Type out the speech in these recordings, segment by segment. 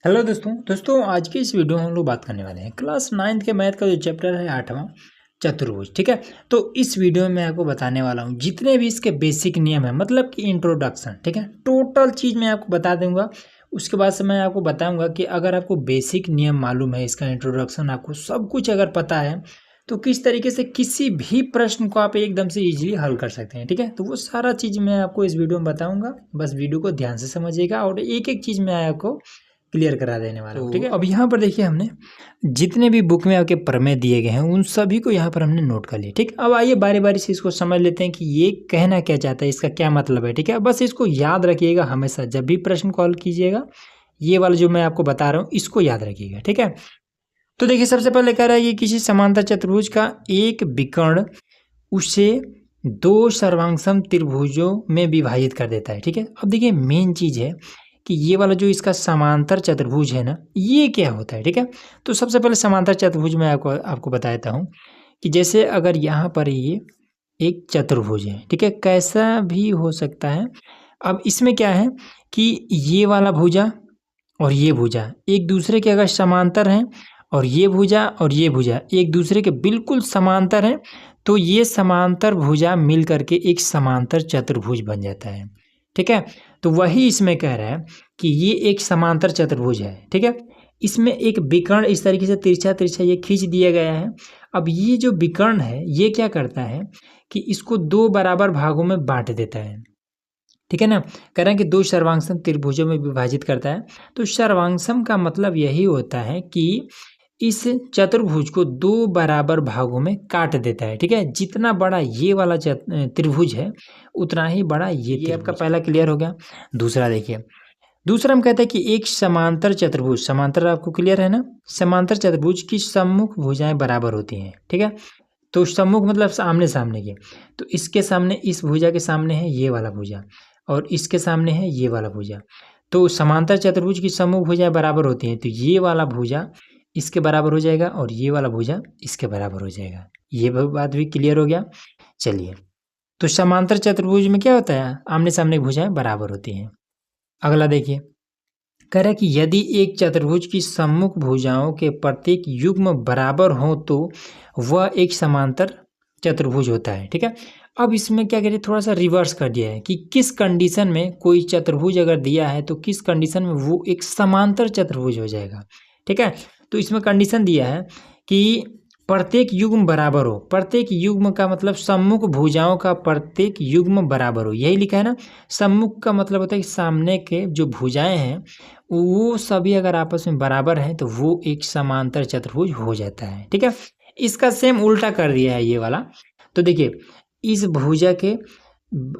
Hello दोस्तों आज की इस वीडियो में हम लोग बात करने वाले हैं क्लास 9th के मैथ का जो चैप्टर है 8वां चतुर्भुज। ठीक है, तो इस वीडियो में मैं आपको बताने वाला हूँ जितने भी इसके बेसिक नियम है, मतलब कि इंट्रोडक्शन। ठीक है, टोटल चीज़ मैं आपको बता दूंगा। उसके बाद से मैं आपको बताऊंगा कि अगर आपको बेसिक नियम मालूम है, इसका इंट्रोडक्शन आपको सब कुछ अगर पता है, तो किस तरीके से किसी भी प्रश्न को आप एकदम से इजीली हल कर सकते हैं। ठीक है, तो वो सारा चीज़ मैं आपको इस वीडियो में बताऊंगा। बस वीडियो को ध्यान से समझिएगा और एक एक चीज़ मैं आपको क्लियर करा देने वाला हूँ। ठीक है, अब यहाँ पर देखिए हमने जितने भी बुक में आपके प्रमेय दिए गए हैं उन सभी को यहाँ पर हमने नोट कर लिया। ठीक, अब आइए बारी बारी से इसको समझ लेते हैं कि ये कहना क्या चाहता है, इसका क्या मतलब है। ठीक है, बस इसको याद रखिएगा हमेशा जब भी प्रश्न कॉल कीजिएगा, ये वाला जो मैं आपको बता रहा हूँ इसको याद रखिएगा। ठीक है, तो देखिए सबसे पहले कह रहा है कि किसी समांतर चतुर्भुज का एक विकर्ण उसे दो सर्वांगसम त्रिभुजों में विभाजित कर देता है। ठीक है, अब देखिए मेन चीज है कि ये वाला जो इसका समांतर चतुर्भुज है ना, ये क्या होता है। ठीक है, तो सबसे पहले समांतर चतुर्भुज मैं आपको बता देता हूँ कि जैसे अगर यहाँ पर ये एक चतुर्भुज है, ठीक है, कैसा भी हो सकता है। अब इसमें क्या है कि ये वाला भुजा और ये भुजा एक दूसरे के अगर समांतर हैं, और ये भुजा और ये भुजा एक दूसरे के बिल्कुल समांतर हैं, तो ये समांतर भुजा मिल करके एक समांतर चतुर्भुज बन जाता है। ठीक है, तो वही इसमें कह रहा है कि ये एक समांतर चतुर्भुज है। ठीक है, इसमें एक विकर्ण इस तरीके से तिरछा तिरछा ये खींच दिया गया है। अब ये जो विकर्ण है ये क्या करता है कि इसको दो बराबर भागों में बांट देता है। ठीक है ना, कह रहे हैं कि दो सर्वांगसम त्रिभुजों में विभाजित करता है। तो सर्वांगसम का मतलब यही होता है कि इस चतुर्भुज को दो बराबर भागों में काट देता है। ठीक है, जितना बड़ा ये वाला त्रिभुज है उतना ही बड़ा ये आपका पहला क्लियर हो गया। दूसरा देखिए, दूसरा हम कहते हैं कि एक समांतर चतुर्भुज, समांतर आपको क्लियर है ना, समांतर चतुर्भुज की सम्मुख भुजाएं बराबर होती हैं। ठीक है, तो सम्मुख मतलब आमने सामने के, तो इसके सामने इस भुजा के सामने है ये वाला भुजा और इसके सामने है ये वाला भुजा। तो समांतर चतुर्भुज की सम्मुख भुजाएं बराबर होती हैं, तो ये वाला भुजा इसके बराबर हो जाएगा और ये वाला भुजा इसके बराबर हो जाएगा। ये बात भी क्लियर हो गया। चलिए, तो समांतर चतुर्भुज में क्या होता है, आमने सामने भुजाएं बराबर होती हैं। अगला देखिए, कह रहा है कि यदि एक चतुर्भुज की सम्मुख भुजाओं के प्रत्येक युग्म बराबर हो तो वह एक समांतर चतुर्भुज होता है। ठीक है, अब इसमें क्या करिए, थोड़ा सा रिवर्स कर दिया है कि किस कंडीशन में कोई चतुर्भुज अगर दिया है तो किस कंडीशन में वो एक समांतर चतुर्भुज हो जाएगा। ठीक है, तो इसमें कंडीशन दिया है कि प्रत्येक युग्म बराबर हो। प्रत्येक युग्म का मतलब सम्मुख भुजाओं का प्रत्येक युग्म बराबर हो, यही लिखा है ना। सम्मुख का मतलब होता है कि सामने के जो भुजाएं हैं वो सभी अगर आपस में बराबर हैं तो वो एक समांतर चतुर्भुज हो जाता है। ठीक है, इसका सेम उल्टा कर दिया है ये वाला। तो देखिए, इस भुजा के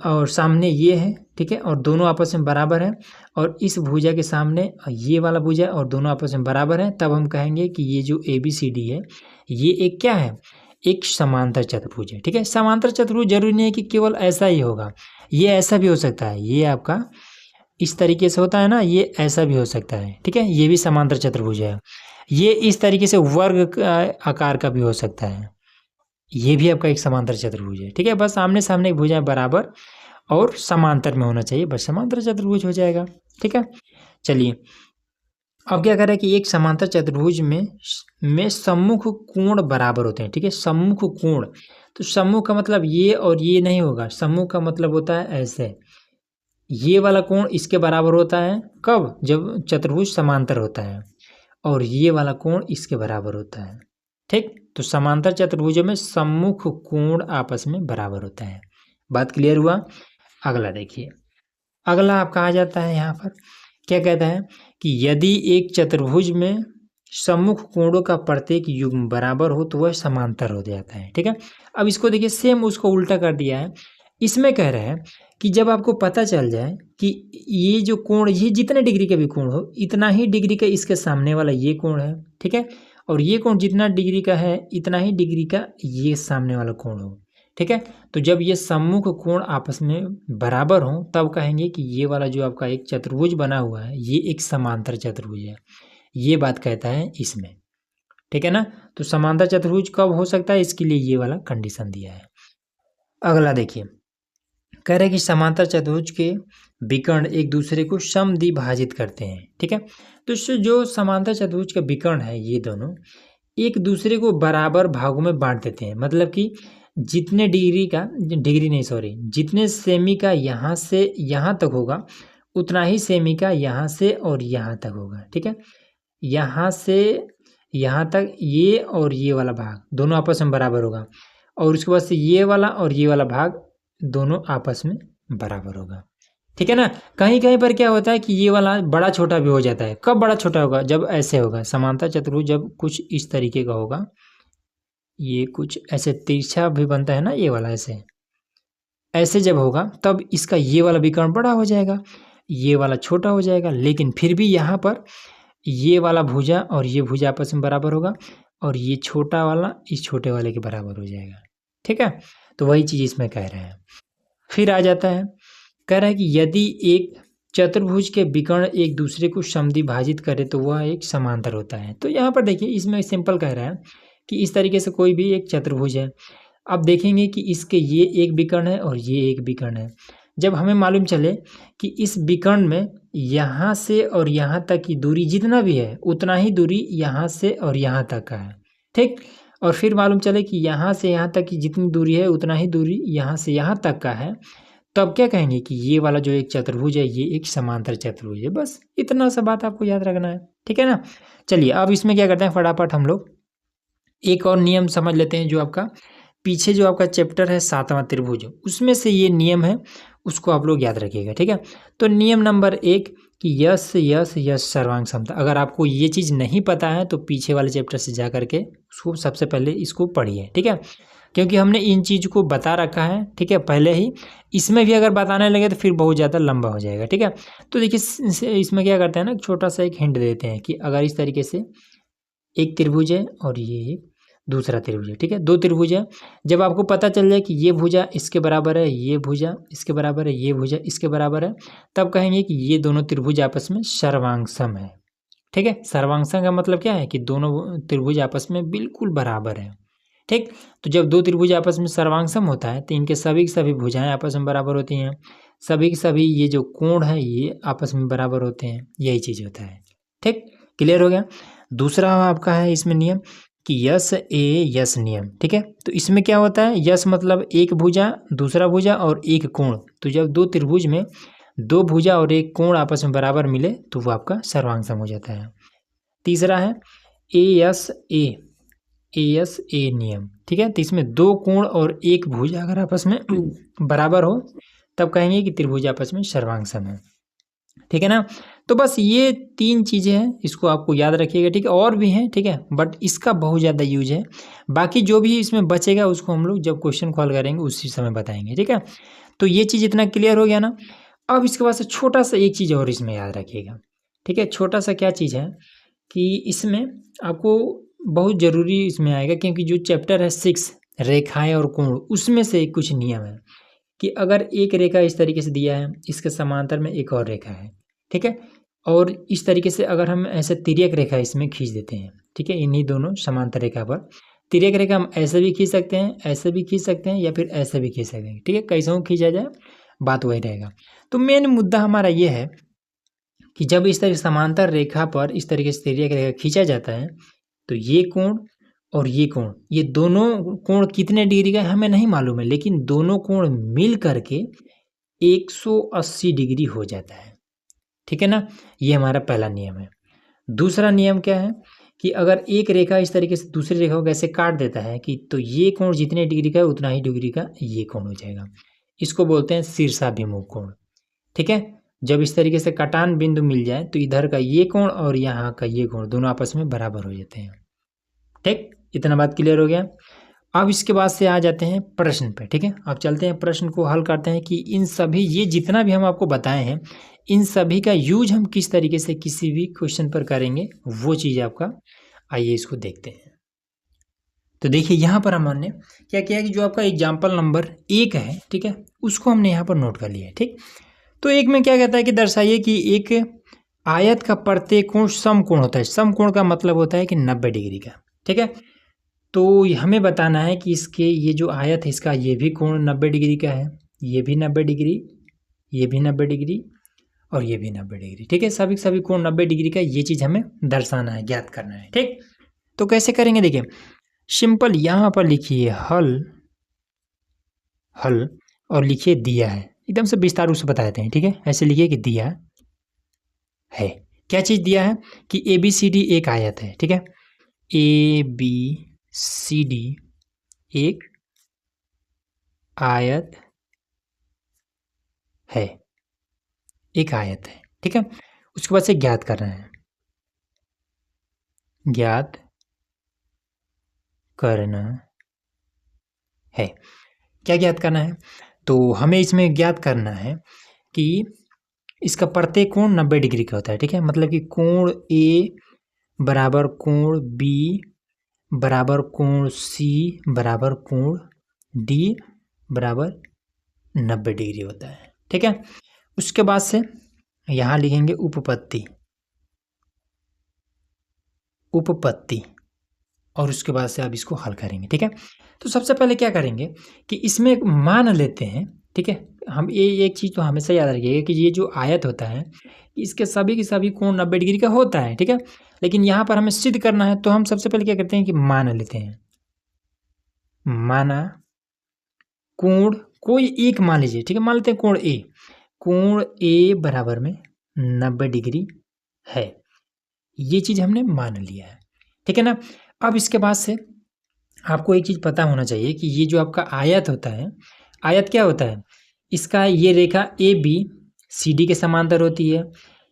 और सामने ये है, ठीक है, और दोनों आपस में बराबर है, और इस भुजा के सामने ये वाला भुजा और दोनों आपस में बराबर है, तब हम कहेंगे कि ये जो ABCD है ये एक क्या है, एक समांतर चतुर्भुज है। ठीक है, समांतर चतुर्भुज जरूरी नहीं है कि केवल ऐसा ही होगा, ये ऐसा भी हो सकता है, ये आपका इस तरीके से होता है ना, ये ऐसा भी हो सकता है। ठीक है, ये भी समांतर चतुर्भुज है। ये इस तरीके से वर्ग आकार का भी हो सकता है, ये भी आपका एक समांतर चतुर्भुज है। ठीक है, बस आमने सामने भुजाएं बराबर और समांतर में होना चाहिए, बस समांतर चतुर्भुज हो जाएगा। ठीक है, चलिए अब क्या कर रहे हैं कि एक समांतर चतुर्भुज में सम्मुख कोण बराबर होते हैं। ठीक है, सम्मुख कोण, तो सम्मुख का मतलब ये और ये नहीं होगा, सम्मुख का मतलब होता है ऐसे, ये वाला कोण इसके बराबर होता है कब, जब चतुर्भुज समांतर होता है, और ये वाला कोण इसके बराबर होता है। ठीक, तो समांतर चतुर्भुजों में सम्मुख कोण आपस में बराबर होता है। बात क्लियर हुआ। अगला देखिए, अगला आपका आ जाता है यहाँ पर, क्या कहता है कि यदि एक चतुर्भुज में सम्मुख कोणों का प्रत्येक युग्म बराबर हो तो वह समांतर हो जाता है। ठीक है, अब इसको देखिए सेम उसको उल्टा कर दिया है। इसमें कह रहे हैं कि जब आपको पता चल जाए कि ये जो कोण, ये जितने डिग्री का भी कोण हो इतना ही डिग्री का इसके सामने वाला ये कोण है। ठीक है, और ये कोण जितना डिग्री का है इतना ही डिग्री का ये सामने वाला कोण हो। ठीक है, तो जब ये सम्मुख कोण आपस में बराबर हो तब कहेंगे कि ये वाला जो आपका एक चतुर्भुज बना हुआ है ये एक समांतर चतुर्भुज है, ये बात कहता है इसमें। ठीक है ना, तो समांतर चतुर्भुज कब हो सकता है, इसके लिए ये वाला कंडीशन दिया है। अगला देखिए, कह रहे हैं कि समांतर चतुर्भुज के विकर्ण एक दूसरे को समद्विभाजित करते हैं। ठीक है, तो जो समांतर चतुर्भुज के विकर्ण है ये दोनों एक दूसरे को बराबर भागों में बांट देते हैं। मतलब कि जितने जितने सेमी का यहाँ से यहाँ तक होगा उतना ही सेमी का यहाँ से और यहाँ तक होगा। ठीक है, यहाँ से यहाँ तक ये और ये वाला भाग दोनों आपस में बराबर होगा, और उसके बाद से ये वाला और ये वाला भाग दोनों आपस में बराबर होगा। ठीक है ना। कहीं कहीं पर क्या होता है कि ये वाला बड़ा छोटा भी हो जाता है। कब बड़ा छोटा होगा? जब ऐसे होगा समांतर चतुर्भुज, जब कुछ इस तरीके का होगा, ये कुछ ऐसे तिरछा भी बनता है ना, ये वाला ऐसे जब होगा तब इसका ये वाला विकर्ण बड़ा हो जाएगा, ये वाला छोटा हो जाएगा। लेकिन फिर भी यहाँ पर ये वाला भुजा और ये भुजा आपस में बराबर होगा, और ये छोटा वाला इस छोटे वाले के बराबर हो जाएगा। ठीक है, तो वही चीज़ इसमें कह रहे हैं। फिर आ जाता है, कह रहा है कि यदि एक चतुर्भुज के विकर्ण एक दूसरे को समद्विभाजित करे तो वह एक समांतर होता है। तो यहाँ पर देखिए इसमें सिंपल कह रहा है कि इस तरीके से कोई भी एक चतुर्भुज है, अब देखेंगे कि इसके ये एक विकर्ण है और ये एक विकर्ण है। जब हमें मालूम चले कि इस विकर्ण में यहाँ से और यहाँ तक की दूरी जितना भी है उतना ही दूरी यहाँ से और यहाँ तक का है। ठीक, और फिर मालूम चले कि यहाँ से यहाँ तक की जितनी दूरी है उतना ही दूरी यहाँ से यहाँ तक का है, तो अब क्या कहेंगे कि ये वाला जो एक चतुर्भुज है ये एक समांतर चतुर्भुज है। बस इतना सा बात आपको याद रखना है। ठीक है ना। चलिए अब इसमें क्या करते हैं, फटाफट हम लोग एक और नियम समझ लेते हैं। जो आपका पीछे जो आपका चैप्टर है 7वां त्रिभुज, उसमें से ये नियम है, उसको आप लोग याद रखिएगा। ठीक है, तो नियम नंबर 1 कि यस यस यस सर्वांग समता। अगर आपको ये चीज़ नहीं पता है तो पीछे वाले चैप्टर से जा करके उसको सबसे पहले इसको पढ़िए। ठीक है, क्योंकि हमने इन चीज़ को बता रखा है। ठीक है, पहले ही। इसमें भी अगर बताने लगे तो फिर बहुत ज़्यादा लंबा हो जाएगा। ठीक है, तो देखिए इसमें क्या करते हैं ना, छोटा सा एक हिंट देते हैं कि अगर इस तरीके से एक त्रिभुज है और ये दूसरा त्रिभुज है। ठीक है, दो त्रिभुज है। जब आपको पता चल जाए कि ये भुजा इसके बराबर है, ये भुजा इसके बराबर है, ये भुजा इसके बराबर है, तब कहेंगे कि ये दोनों त्रिभुज आपस में सर्वांगसम है। ठीक है, सर्वांगसम का मतलब क्या है कि दोनों त्रिभुज आपस में बिल्कुल बराबर है। ठीक, तो जब दो त्रिभुज आपस में सर्वांगसम होता है तो इनके सभी की सभी भुजाएं आपस में बराबर होती हैं, सभी के सभी ये जो कोण है ये आपस में बराबर होते हैं। यही चीज़ होता है। ठीक, क्लियर हो गया। दूसरा आपका है इसमें नियम कि यस ए यस नियम। ठीक है, तो इसमें क्या होता है, यस मतलब एक भुजा दूसरा भुजा और एक कोण। तो जब दो त्रिभुज में दो भुजा और एक कोण आपस में बराबर मिले तो वो आपका सर्वांगसम हो जाता है। तीसरा है ए एस ए नियम। ठीक है, तो इसमें दो कोण और एक भुजा अगर आपस में बराबर हो तब कहेंगे कि त्रिभुज आपस में सर्वांगसम है। ठीक है ना। तो बस ये 3 चीज़ें हैं, इसको आपको याद रखिएगा। ठीक है, और भी हैं। ठीक है, बट इसका बहुत ज़्यादा यूज है। बाकी जो भी इसमें बचेगा उसको हम लोग जब क्वेश्चन कॉल करेंगे उसी समय बताएंगे। ठीक है, तो ये चीज़ इतना क्लियर हो गया ना। अब इसके बाद से छोटा सा एक चीज़ और इसमें याद रखिएगा। ठीक है, छोटा सा क्या चीज़ है कि इसमें आपको बहुत ज़रूरी इसमें आएगा, क्योंकि जो चैप्टर है 6 रेखाएं और कोण, उसमें से कुछ नियम है कि अगर एक रेखा इस तरीके से दिया है, इसके समांतर में एक और रेखा है। ठीक है, और इस तरीके से अगर हम ऐसे तिर्यक रेखा इसमें खींच देते हैं। ठीक है, इन्हीं दोनों समांतर रेखा पर तिर्यक रेखा हम ऐसे भी खींच सकते हैं, ऐसे भी खींच सकते हैं, या फिर ऐसे भी खींच सकते हैं। ठीक है, कैसे खींचा जाए बात वही रहेगा। तो मेन मुद्दा हमारा ये है कि जब इस तरह समांतर रेखा पर इस तरीके से तिर्यक रेखा खींचा जाता है तो ये कोण और ये कोण, ये दोनों कोण कितने डिग्री का है हमें नहीं मालूम है, लेकिन दोनों कोण मिल करके 180 डिग्री हो जाता है। ठीक है ना, ये हमारा पहला नियम है। दूसरा नियम क्या है कि अगर एक रेखा इस तरीके से दूसरी रेखा को कैसे काट देता है कि तो ये कोण जितने डिग्री का है उतना ही डिग्री का ये कोण हो जाएगा। इसको बोलते हैं शीर्षाभिमुख कोण। ठीक है, जब इस तरीके से कटान बिंदु मिल जाए तो इधर का ये कोण और यहाँ का ये कोण दोनों आपस में बराबर हो जाते हैं। ठीक, इतना बात क्लियर हो गया। अब इसके बाद से आ जाते हैं प्रश्न पे। ठीक है, अब चलते हैं प्रश्न को हल करते हैं कि इन सभी ये जितना भी हम आपको बताए हैं इन सभी का यूज हम किस तरीके से किसी भी क्वेश्चन पर करेंगे, वो चीज़ आपका, आइए इसको देखते हैं। तो देखिए यहाँ पर हमने क्या किया कि जो आपका एग्जाम्पल नंबर 1 है, ठीक है, उसको हमने यहाँ पर नोट कर लिया है। ठीक, तो एक में क्या कहता है कि दर्शाइए कि एक आयत का प्रत्येक कोण समकोण होता है। समकोण का मतलब होता है कि 90 डिग्री का। ठीक है, तो हमें बताना है कि इसके ये जो आयत है इसका ये भी कोण 90 डिग्री का है, ये भी 90 डिग्री, ये भी 90 डिग्री और ये भी 90 डिग्री। ठीक है, सभी सभी कोण 90 डिग्री का, ये चीज़ हमें दर्शाना है, ज्ञात करना है। ठीक, तो कैसे करेंगे देखिए, सिंपल यहाँ पर लिखिए हल, हल और लिखिए दिया है, एकदम से विस्तार रूप से बता देते हैं। ठीक है, ऐसे लिखिए कि दिया है। क्या चीज़ दिया है कि ए बी सी डी एक आयत है। ठीक है, ए बी सी डी एक आयत है, एक आयत है। ठीक है, उसके बाद से ज्ञात करना है, ज्ञात करना है। क्या ज्ञात करना है, तो हमें इसमें ज्ञात करना है कि इसका प्रत्येक कोण 90 डिग्री का होता है। ठीक है, मतलब कि कोण ए बराबर कोण बी बराबर कोण सी बराबर कोण डी बराबर 90 डिग्री होता है। ठीक है, उसके बाद से यहाँ लिखेंगे उपपत्ति, उपपत्ति, और उसके बाद से आप इसको हल करेंगे। ठीक है, तो सबसे पहले क्या करेंगे कि इसमें एक मान लेते हैं। ठीक है, हम ये एक चीज़ तो हमेशा याद रखिएगा कि ये जो आयत होता है इसके सभी के सभी कोण 90 डिग्री का होता है। ठीक है, लेकिन यहाँ पर हमें सिद्ध करना है, तो हम सबसे पहले क्या करते हैं कि मान लेते हैं, माना कोण कोई एक मान लीजिए। ठीक है, मान लेते हैं कोण ए, कोण ए बराबर में 90 डिग्री है, ये चीज़ हमने मान लिया है। ठीक है ना, अब इसके बाद से आपको एक चीज़ पता होना चाहिए कि ये जो आपका आयत होता है, आयत क्या होता है, इसका ये रेखा ए बी सी डी के समांतर होती है,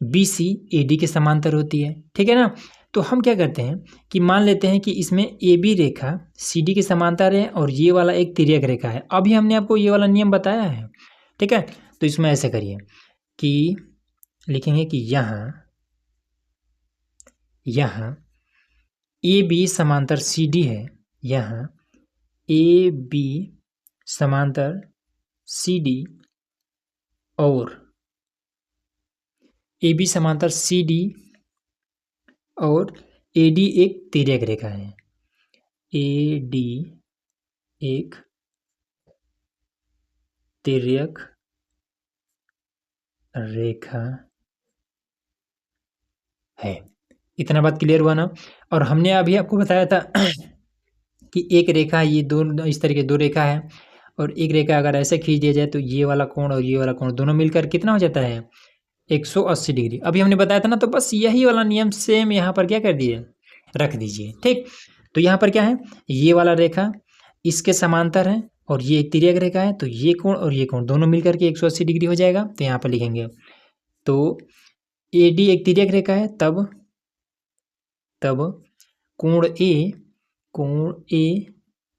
बी सी ए डी के समांतर होती है। ठीक है ना, तो हम क्या करते हैं कि मान लेते हैं कि इसमें A B Rekha C D के समांतर है और ये वाला एक तिर्यक रेखा है। अभी हमने आपको ये वाला नियम बताया है। ठीक है, तो इसमें ऐसे करिए कि लिखेंगे कि यहाँ ए बी समांतर सी डी है, यहाँ ए बी समांतर सी डी और ए बी समांतर सी डी और ए डी एक तिर्यक रेखा है, ए डी एक तिर्यक रेखा है। इतना बात क्लियर हुआ ना। और हमने अभी आपको बताया था कि एक रेखा, ये दो इस तरह के दो रेखा है और एक रेखा अगर ऐसे खींच दिया जाए तो ये वाला कोण और ये वाला कोण दोनों मिलकर कितना हो जाता है 180 डिग्री। अभी हमने बताया था ना, तो बस यही वाला नियम सेम यहाँ पर क्या कर दिए, रख दीजिए। ठीक, तो यहाँ पर क्या है, ये वाला रेखा इसके समांतर है और ये एक तिर्यक रेखा है, तो ये कोण और ये कोण दोनों मिलकर के 180 डिग्री हो जाएगा। तो यहाँ पर लिखेंगे, तो ए डी एक तिर्यक रेखा है, तब कोण ए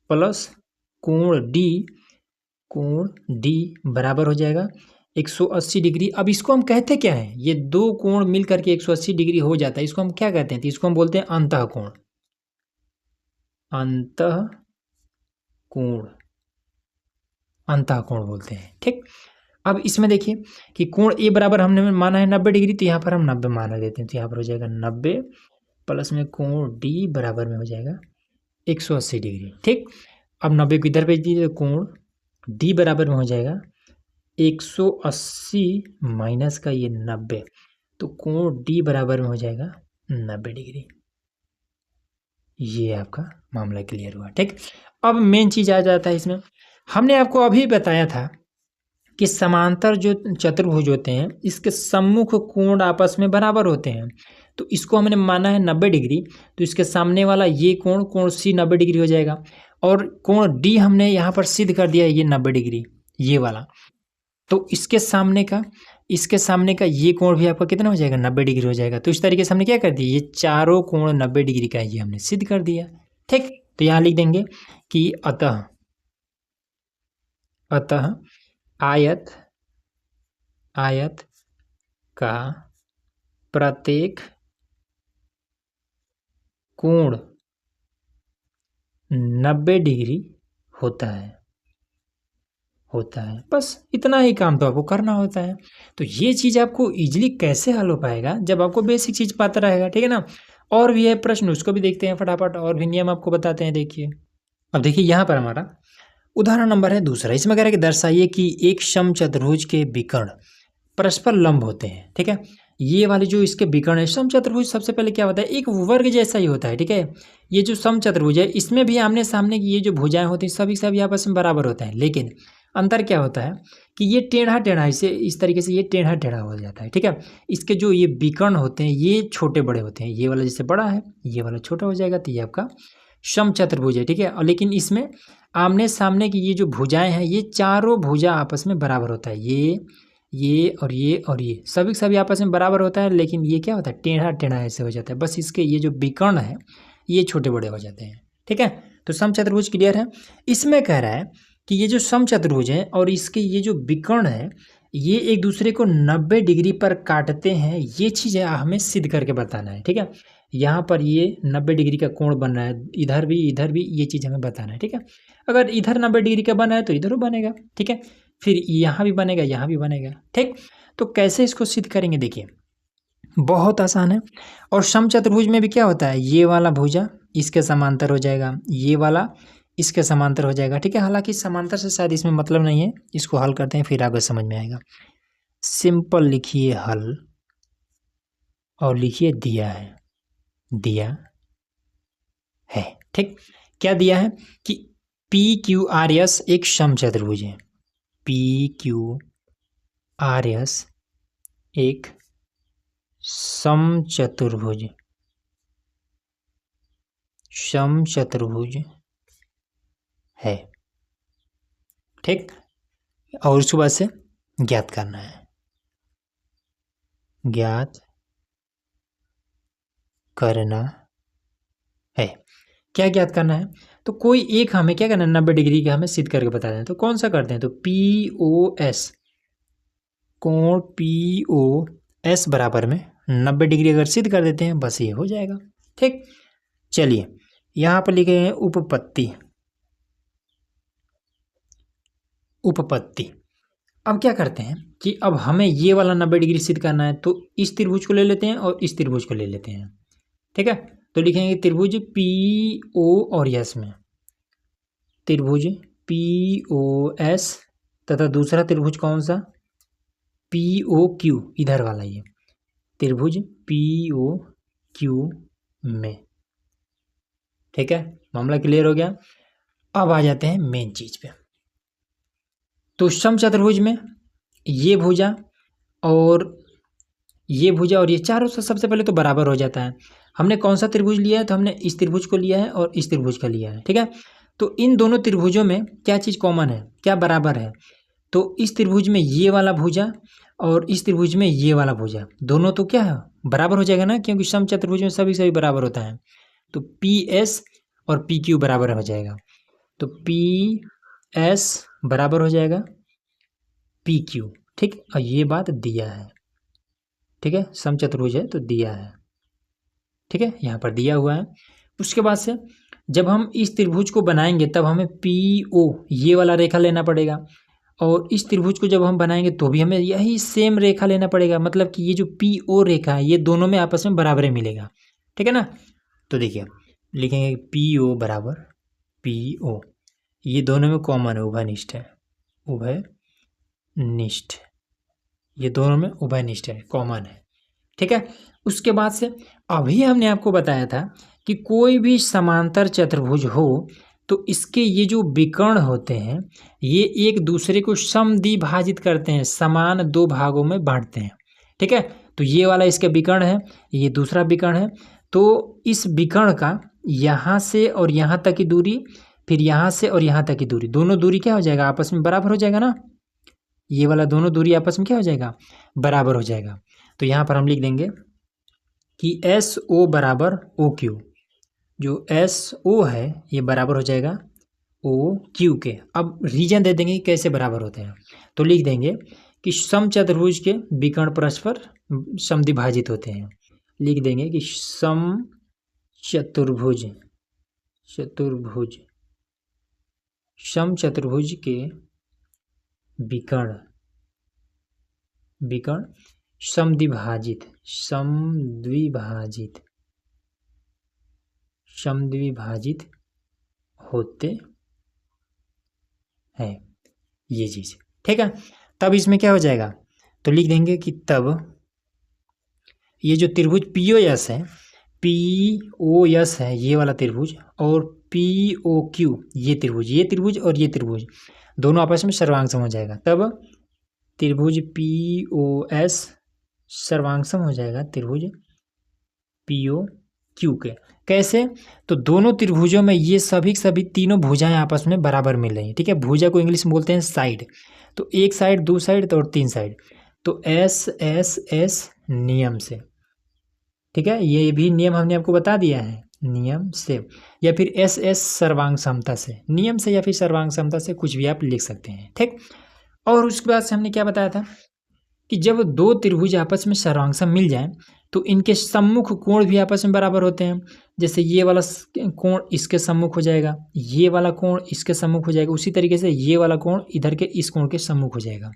प्लस कोण डी बराबर हो जाएगा 180 डिग्री। अब इसको हम कहते क्या है, ये दो कोण मिल करके 180 डिग्री हो जाता है, इसको हम क्या कहते हैं, तो इसको हम बोलते हैं अंतःकोण, अंतःकोण बोलते हैं। ठीक, अब इसमें देखिए कि कोण ए बराबर हमने माना है 90 डिग्री, तो यहाँ पर हम 90 मान देते हैं, तो यहाँ पर हो जाएगा 90 प्लस में कोण डी बराबर में हो जाएगा 180 डिग्री। ठीक, अब 90 को इधर भेज दीजिए, कोण डी बराबर में हो जाएगा 180 माइनस का ये 90, तो कोण डी बराबर में हो जाएगा 90 डिग्री। ये आपका मामला क्लियर हुआ। ठीक, अब मेन चीज़ आ जाता है इसमें, हमने आपको अभी बताया था कि समांतर जो चतुर्भुज होते हैं इसके सम्मुख कोण आपस में बराबर होते हैं, तो इसको हमने माना है 90 डिग्री, तो इसके सामने वाला ये कोण सी 90 डिग्री हो जाएगा और कोण डी हमने यहाँ पर सिद्ध कर दिया है ये 90 डिग्री, ये वाला, तो इसके सामने का ये कोण भी आपका कितना हो जाएगा 90 डिग्री हो जाएगा। तो इस तरीके से हमने क्या कर दिया, ये चारों कोण 90 डिग्री का है, ये हमने सिद्ध कर दिया। ठीक, तो यहाँ लिख देंगे कि अतः आयत का प्रत्येक कोण 90 डिग्री होता है। बस इतना ही काम तो आपको करना होता है। तो ये चीज़ आपको इजीली कैसे हल हो पाएगा, जब आपको बेसिक चीज़ पता रहेगा। ठीक है ना, और भी है प्रश्न, उसको भी देखते हैं फटाफट, और भी नियम आपको बताते हैं। देखिए, अब देखिए यहाँ पर हमारा उदाहरण नंबर है दूसरा, इसमें कह रहा है कि दर्शाइए कि एक समचतुर्भुज के विकर्ण परस्पर लंब होते हैं। ठीक है, ये वाले जो इसके विकर्ण है, समचतुर्भुज सबसे पहले क्या होता है, एक वर्ग जैसा ही होता है। ठीक है, ये जो समचतुर्भुज है इसमें भी आमने सामने की ये जो भुजाएं होती हैं सभी सभी आपस में बराबर होते हैं, लेकिन अंतर क्या होता है कि ये टेढ़ा टेढ़ा इसे इस तरीके से ये टेढ़ा टेढ़ा हो जाता है। ठीक है, इसके जो ये विकर्ण होते हैं ये छोटे बड़े होते हैं, ये वाला जैसे बड़ा है ये वाला छोटा हो जाएगा, तो ये आपका समचतुर्भुज है। ठीक है, और लेकिन इसमें आमने सामने की ये जो भुजाएं हैं ये चारों भुजा आपस में बराबर होता है, ये और ये और ये सभी सभी आपस में बराबर होता है, लेकिन ये क्या होता है टेढ़ा टेढ़ा ऐसे हो जाता है, बस इसके ये जो विकर्ण है ये छोटे बड़े हो जाते हैं। ठीक है, तो समचतुर्भुज क्लियर है। इसमें कह रहा है कि ये जो समचतुर्भुज है और इसके ये जो विकर्ण है ये एक दूसरे को 90 डिग्री पर काटते हैं, ये चीज़ है हमें सिद्ध करके बताना है। ठीक है, यहाँ पर ये 90 डिग्री का कोण बन रहा है, इधर भी ये चीज़ हमें बताना है। ठीक है, अगर इधर 90 डिग्री का बना है तो इधर बनेगा। ठीक है, फिर यहाँ भी बनेगा यहाँ भी बनेगा। ठीक, तो कैसे इसको सिद्ध करेंगे, देखिए बहुत आसान है। और समचतुर्भुज में भी क्या होता है, ये वाला भुजा इसके समांतर हो जाएगा, ये वाला इसके समांतर हो जाएगा। ठीक है, हालांकि समांतर से शायद इसमें मतलब नहीं है, इसको हल करते हैं फिर आगे समझ में आएगा। सिंपल लिखिए हल और लिखिए दिया है, दिया है। ठीक, क्या दिया है कि पी क्यू आर एस एक समचतुर्भुज है, पी क्यू आर एस एक समचतुर्भुज है। ठीक, और उसके बाद से ज्ञात करना है, ज्ञात करना है। क्या ज्ञात करना है, तो कोई एक हमें क्या करना है 90 डिग्री का हमें सिद्ध करके बता दें, तो कौन सा करते हैं, तो पी ओ एस कोण पी ओ एस बराबर में 90 डिग्री अगर सिद्ध कर देते हैं बस ये हो जाएगा। ठीक, चलिए यहाँ पर लिखे हैं उपपत्ति, उपपत्ति। अब क्या करते हैं कि अब हमें ये वाला 90 डिग्री सिद्ध करना है, तो इस त्रिभुज को ले लेते हैं और इस त्रिभुज को ले लेते हैं। ठीक है, तो लिखेंगे त्रिभुज पी ओ और एस में, त्रिभुज पी ओ एस तथा दूसरा त्रिभुज कौन सा, पी ओ क्यू, इधर वाला ये त्रिभुज पी ओ क्यू में। ठीक है, मामला क्लियर हो गया। अब आ जाते हैं मेन चीज पे। तो समचतुर्भुज में ये भुजा और ये भुजा और ये चारों से सबसे पहले तो बराबर हो जाता है। हमने कौन सा त्रिभुज लिया है, तो हमने इस त्रिभुज को लिया है और इस त्रिभुज का लिया है। ठीक है, तो इन दोनों त्रिभुजों में क्या चीज़ कॉमन है, क्या बराबर है, तो इस त्रिभुज में ये वाला भुजा और इस त्रिभुज में ये वाला भुजा दोनों तो क्या है बराबर हो जाएगा ना, क्योंकि समचतुर्भुज में सभी सभी बराबर होता है। तो पी एस और पी क्यू बराबर हो जाएगा, तो पी एस बराबर हो जाएगा पी क्यू। ठीक, और ये बात दिया है। ठीक है, समचतुर्भुज है तो दिया है। ठीक है, यहाँ पर दिया हुआ है। उसके बाद से जब हम इस त्रिभुज को बनाएंगे तब हमें पी ओ ये वाला रेखा लेना पड़ेगा, और इस त्रिभुज को जब हम बनाएंगे तो भी हमें यही सेम रेखा लेना पड़ेगा, मतलब कि ये जो पी ओ रेखा है ये दोनों में आपस में बराबर मिलेगा। ठीक है ना, तो देखिए लिखेंगे पी ओ बराबर पी ओ, ये दोनों में कॉमन है, उभयनिष्ठ है, उभयनिष्ठ, ये दोनों में उभयनिष्ठ है, कॉमन है। ठीक है, उसके बाद से अभी हमने आपको बताया था कि कोई भी समांतर चतुर्भुज हो तो इसके ये जो विकर्ण होते हैं ये एक दूसरे को समद्विभाजित करते हैं, समान दो भागों में बांटते हैं। ठीक है, तो ये वाला इसका विकर्ण है, ये दूसरा विकर्ण है, तो इस विकर्ण का यहाँ से और यहाँ तक की दूरी, फिर यहाँ से और यहाँ तक की दूरी, दोनों दूरी क्या हो जाएगा आपस में बराबर हो जाएगा ना, ये वाला दोनों दूरी आपस में क्या हो जाएगा बराबर हो जाएगा। तो यहाँ पर हम लिख देंगे कि एस ओ बराबर ओ क्यू, जो एस ओ है ये बराबर हो जाएगा ओ क्यू के। अब रीजन दे देंगे कि कैसे बराबर होते हैं, तो लिख देंगे कि समचतुर्भुज के विकर्ण परस्पर समद्विभाजित होते हैं। लिख देंगे कि समचतुर्भुज समचतुर्भुज के विकर्ण समद्विभाजित होते है ये चीज़, ठीक है। तब इसमें क्या हो जाएगा, तो लिख देंगे कि तब ये जो त्रिभुज पी ओ एस है, पी ओ एस है ये वाला त्रिभुज, और पी ओ क्यू ये त्रिभुज और ये त्रिभुज दोनों आपस में सर्वांग सम हो जाएगा। तब त्रिभुज पी ओ एस सर्वांग सम हो जाएगा त्रिभुज पी ओ क्यू के। कैसे, तो दोनों त्रिभुजों में ये सभी तीनों भुजाएं आपस में बराबर मिल रही हैं, ठीक है। भुजा को इंग्लिश में बोलते हैं साइड, तो एक साइड, दो साइड तो और तीन साइड, तो एस एस एस नियम से, ठीक है। ये भी नियम हमने आपको बता दिया है, नियम से, या फिर एस एस सर्वांग समता से, नियम से या फिर सर्वांग समता से, कुछ भी आप लिख सकते हैं, ठीक। और उसके बाद से हमने क्या बताया था कि जब दो त्रिभुज आपस में सर्वांग मिल जाएं तो इनके सम्मुख कोण भी आपस में बराबर होते हैं। जैसे ये वाला कोण इसके सम्मुख हो जाएगा, ये वाला कोण इसके सम्मुख हो जाएगा, उसी तरीके से ये वाला कोण इधर के इस कोण के सम्मुख हो जाएगा,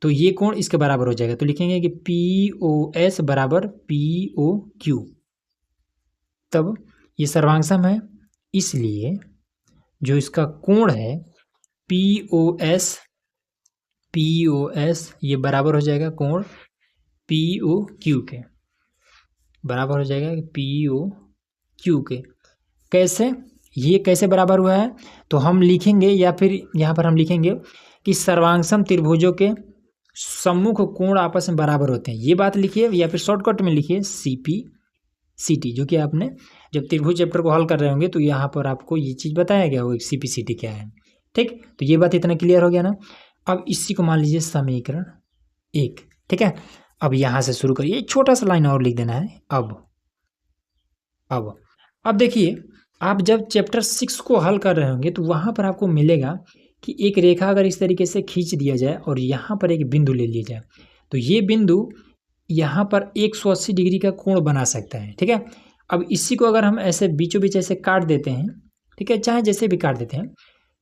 तो ये कोण इसके बराबर हो जाएगा। तो लिखेंगे कि पी ओ एस बराबर पी ओ क्यू। तब ये सर्वांग है, इसलिए जो इसका कोण है पी ओ एस ये बराबर हो जाएगा कोण पी ओ क्यू के, बराबर हो जाएगा पी ओ क्यू के। कैसे, ये कैसे बराबर हुआ है, तो हम लिखेंगे, या फिर यहाँ पर हम लिखेंगे कि सर्वांगसम त्रिभुजों के सम्मुख कोण आपस में बराबर होते हैं, ये बात लिखिए, या फिर शॉर्टकट में लिखिए सी पी सी टी, जो कि आपने जब त्रिभुज चैप्टर को हल कर रहे होंगे तो यहाँ पर आपको ये चीज़ बताया गया होगा सी पी सी टी क्या है, ठीक। तो ये बात इतना क्लियर हो गया ना। अब इसी को मान लीजिए समीकरण 1, ठीक है। अब यहाँ से शुरू करिए, एक छोटा सा लाइन और लिख देना है। अब देखिए, आप जब चैप्टर 6 को हल कर रहे होंगे तो वहाँ पर आपको मिलेगा कि एक रेखा अगर इस तरीके से खींच दिया जाए और यहाँ पर एक बिंदु ले लिया जाए, तो ये बिंदु यहाँ पर 180 डिग्री का कोण बना सकता है, ठीक है। अब इसी को अगर हम ऐसे बीचों बीच ऐसे काट देते हैं, ठीक है, चाहे जैसे भी काट देते हैं,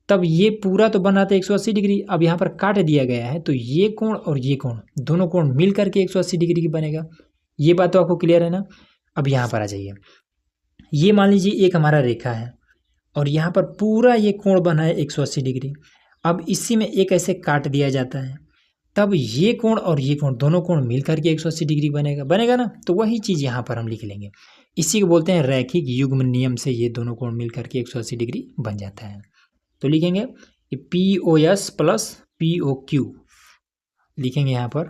तब ये पूरा तो बना था 180 डिग्री, अब यहाँ पर काट दिया गया है तो ये कोण और ये कोण दोनों कोण मिल करके 180 डिग्री की बनेगा। ये बात तो आपको क्लियर है ना। अब यहाँ पर आ जाइए, ये मान लीजिए एक हमारा रेखा है और यहाँ पर पूरा ये कोण बना है 180 डिग्री। अब इसी में एक ऐसे काट दिया जाता है, तब ये कोण और ये कोण दोनों कोण मिल करके 180 डिग्री बनेगा ना। तो वही चीज़ यहाँ पर हम लिख लेंगे, इसी को बोलते हैं रैखिक युग्म नियम से ये दोनों कोण मिल करके 180 डिग्री बन जाता है। तो लिखेंगे कि P O S plus P O Q, लिखेंगे यहाँ पर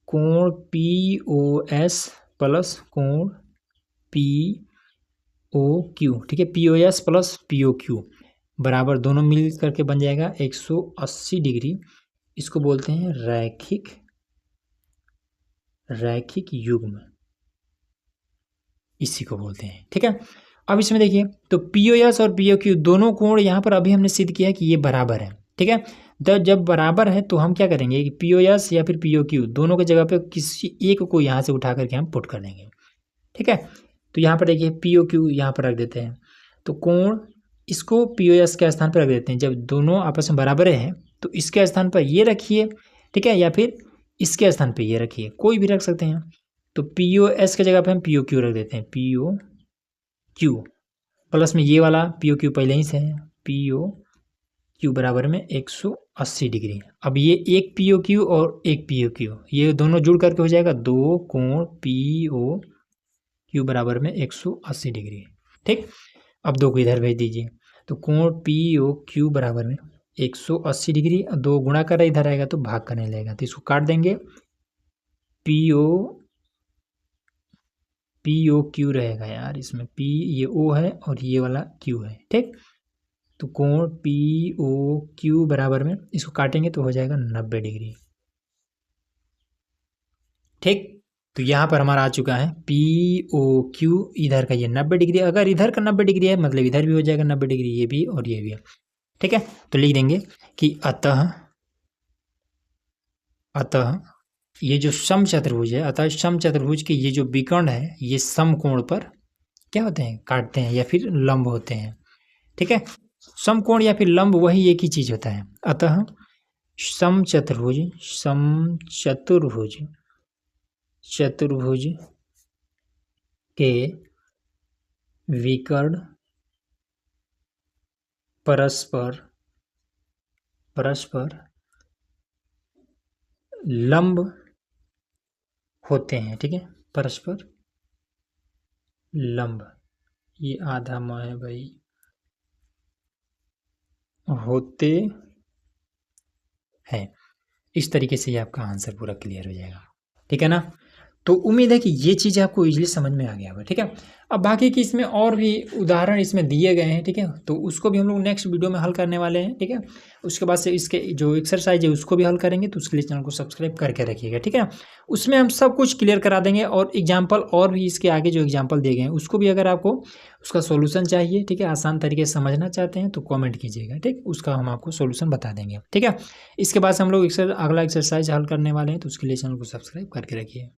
कोण पी ओ एस प्लस कोण पी ओ क्यू, ठीक है। P O S plus P O Q बराबर दोनों मिल करके बन जाएगा 180 डिग्री। इसको बोलते हैं रैखिक युग्म, इसी को बोलते हैं, ठीक है। अब इसमें देखिए, तो पी ओ एस और पी ओ क्यू दोनों कोण यहाँ पर अभी हमने सिद्ध किया कि ये बराबर है, ठीक है। जब बराबर है तो हम क्या करेंगे कि पी ओ एस या फिर पी ओ क्यू दोनों की जगह पे किसी एक को यहाँ से उठा करके हम पुट कर देंगे, ठीक है। तो यहाँ पर देखिए पी ओ क्यू यहाँ पर रख देते हैं, तो कोण इसको पी ओ एस के स्थान पर रख देते हैं। जब दोनों आपस में बराबर हैं तो इसके स्थान पर ये रखिए, ठीक है, या फिर इसके स्थान पर ये रखिए, कोई भी रख सकते हैं। तो पी ओ एस की जगह पर हम पी ओ क्यू रख देते हैं, पी ओ क्यू प्लस में ये वाला पी ओ क्यू पहले ही से है, पी ओ क्यू बराबर में 180 डिग्री। अब ये एक पी ओ क्यू और एक पी ओ क्यू ये दोनों जुड़ करके हो जाएगा दो कोण पी ओ क्यू बराबर में 180 डिग्री, ठीक। अब दो को इधर भेज दीजिए, तो कोण पी ओ क्यू बराबर में 180 डिग्री, दो गुणा कर इधर आएगा तो भाग करने लगेगा, तो इसको काट देंगे, पी ओ क्यू रहेगा यार, इसमें पी ये ओ है और ये वाला क्यू है, ठीक। तो कोण पी ओ क्यू बराबर में इसको काटेंगे तो हो जाएगा 90 डिग्री, ठीक। तो यहाँ पर हमारा आ चुका है पी ओ क्यू, इधर का ये 90 डिग्री, अगर इधर का 90 डिग्री है मतलब इधर भी हो जाएगा 90 डिग्री, ये भी और ये भी, ठीक है। तो लिख देंगे कि अतः ये जो सम चतुर्भुज है, अतः सम चतुर्भुज के ये जो विकर्ण है ये समकोण पर क्या होते हैं, काटते हैं या फिर लंब होते हैं, ठीक है। समकोण या फिर लंब वही एक ही चीज होता है। अतः सम चतुर्भुज के विकर्ण परस्पर परस्पर लंब होते हैं, ठीक है, परस्पर लंब, ये आधा म है भाई, होते हैं। इस तरीके से ये आपका आंसर पूरा क्लियर हो जाएगा, ठीक है ना। तो उम्मीद है कि ये चीज़ें आपको इजीली समझ में आ गया होगा, ठीक है। अब बाकी की इसमें और भी उदाहरण इसमें दिए गए हैं, ठीक है, तो उसको भी हम लोग नेक्स्ट वीडियो में हल करने वाले हैं, ठीक है। उसके बाद से इसके जो एक्सरसाइज है उसको भी हल करेंगे, तो उसके लिए चैनल को सब्सक्राइब करके रखिएगा, ठीक है। उसमें हम सब कुछ क्लियर करा देंगे, और एग्जाम्पल और भी इसके आगे जो एग्जाम्पल दिए गए हैं उसको भी अगर आपको उसका सोल्यूशन चाहिए, ठीक है, आसान तरीके से समझना चाहते हैं तो कॉमेंट कीजिएगा, ठीक, उसका हम आपको सोल्यूशन बता देंगे, ठीक है। इसके बाद से हम लोग अगला एक्सरसाइज हल करने वाले हैं, तो उसके लिए चैनल को सब्सक्राइब करके रखिए।